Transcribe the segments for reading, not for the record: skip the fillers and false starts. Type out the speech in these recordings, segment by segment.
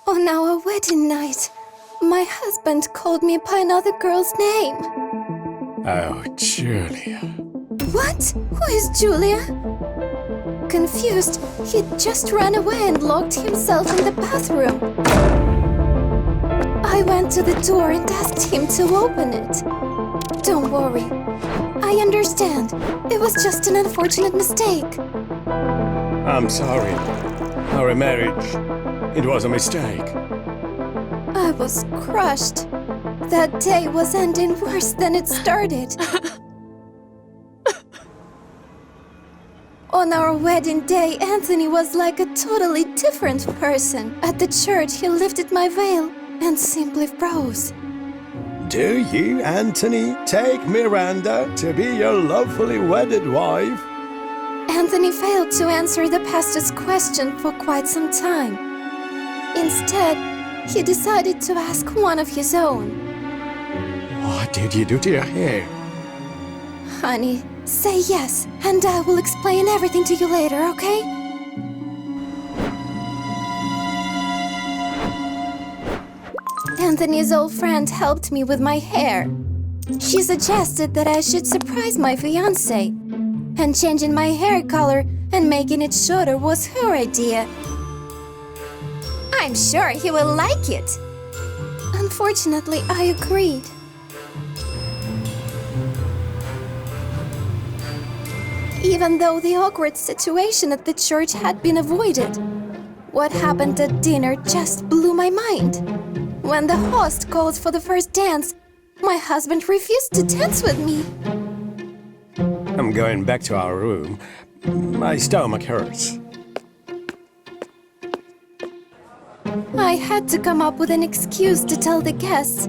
On our wedding night, my husband called me by another girl's name. Oh, Julia. What? Who is Julia? Confused, he just ran away and locked himself in the bathroom. I went to the door and asked him to open it. Don't worry. I understand. It was just an unfortunate mistake. I'm sorry. Our marriage, it was a mistake. I was crushed. That day was ending worse than it started. On our wedding day, Anthony was like a totally different person. At the church, he lifted my veil and simply froze. Do you, Anthony, take Miranda to be your lawfully wedded wife? Anthony failed to answer the pastor's question for quite some time. Instead, he decided to ask one of his own. What did you do to your hair? Honey, say yes, and I will explain everything to you later, okay? Anthony's old friend helped me with my hair. She suggested that I should surprise my fiancé, and changing my hair color and making it shorter was her idea. I'm sure he will like it. Unfortunately, I agreed. Even though the awkward situation at the church had been avoided, what happened at dinner just blew my mind. When the host called for the first dance, my husband refused to dance with me. I'm going back to our room. My stomach hurts. I had to come up with an excuse to tell the guests.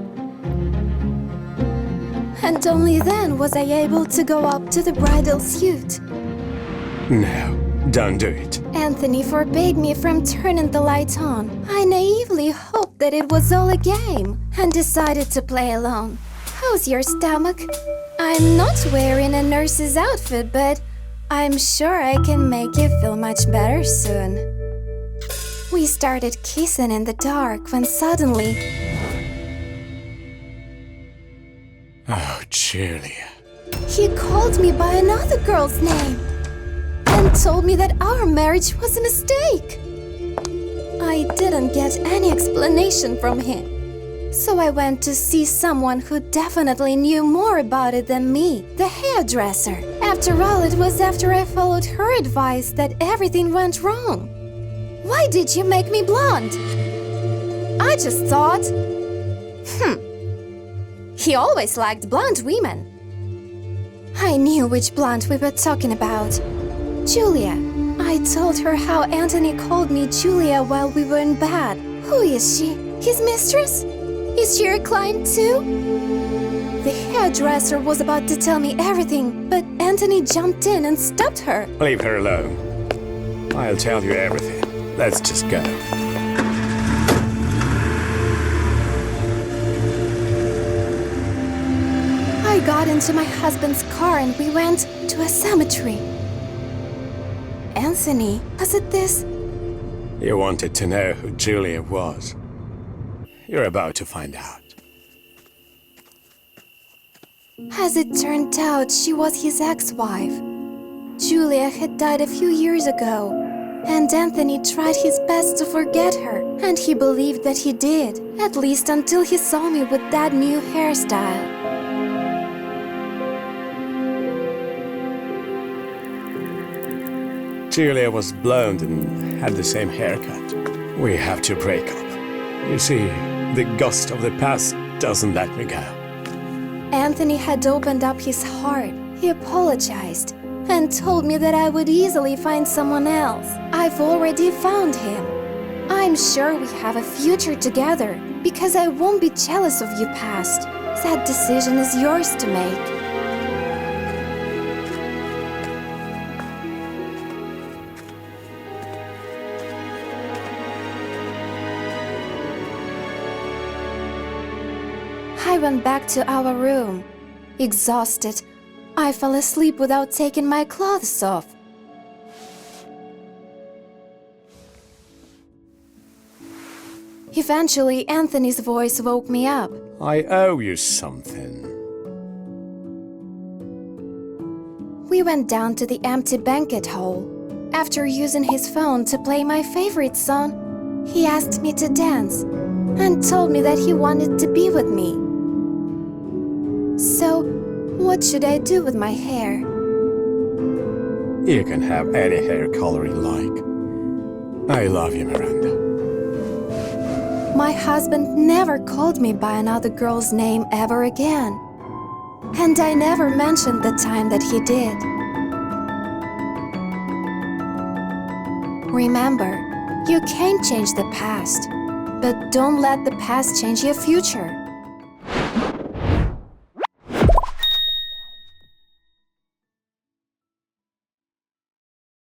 And only then was I able to go up to the bridal suite. No, don't do it. Anthony forbade me from turning the light on. I naively hoped that it was all a game and decided to play alone. How's your stomach? I'm not wearing a nurse's outfit, but I'm sure I can make you feel much better soon. We started kissing in the dark when suddenly... Oh, Julia. He called me by another girl's name and told me that our marriage was a mistake. I didn't get any explanation from him, so I went to see someone who definitely knew more about it than me, the hairdresser. After all, it was after I followed her advice that everything went wrong. Why did you make me blonde? I just thought, he always liked blonde women. I knew which blonde we were talking about. Julia. I told her how Anthony called me Julia while we were in bed. Who is she? His mistress? Is she your client too? The hairdresser was about to tell me everything, but Anthony jumped in and stopped her. Leave her alone. I'll tell you everything. Let's just go. I got into my husband's car and we went to a cemetery. Anthony, was it this? You wanted to know who Julia was. You're about to find out. As it turned out, she was his ex-wife. Julia had died a few years ago, and Anthony tried his best to forget her, and he believed that he did, at least until he saw me with that new hairstyle. Julia was blonde and had the same haircut. We have to break up. You see, the ghost of the past doesn't let me go. Anthony had opened up his heart. He apologized and told me that I would easily find someone else. I've already found him. I'm sure we have a future together because I won't be jealous of your past. That decision is yours to make. I went back to our room. Exhausted, I fell asleep without taking my clothes off. Eventually, Anthony's voice woke me up. I owe you something. We went down to the empty banquet hall. After using his phone to play my favorite song, he asked me to dance and told me that he wanted to be with me. So, what should I do with my hair? You can have any hair color you like. I love you, Miranda. My husband never called me by another girl's name ever again. And I never mentioned the time that he did. Remember, you can't change the past, but don't let the past change your future.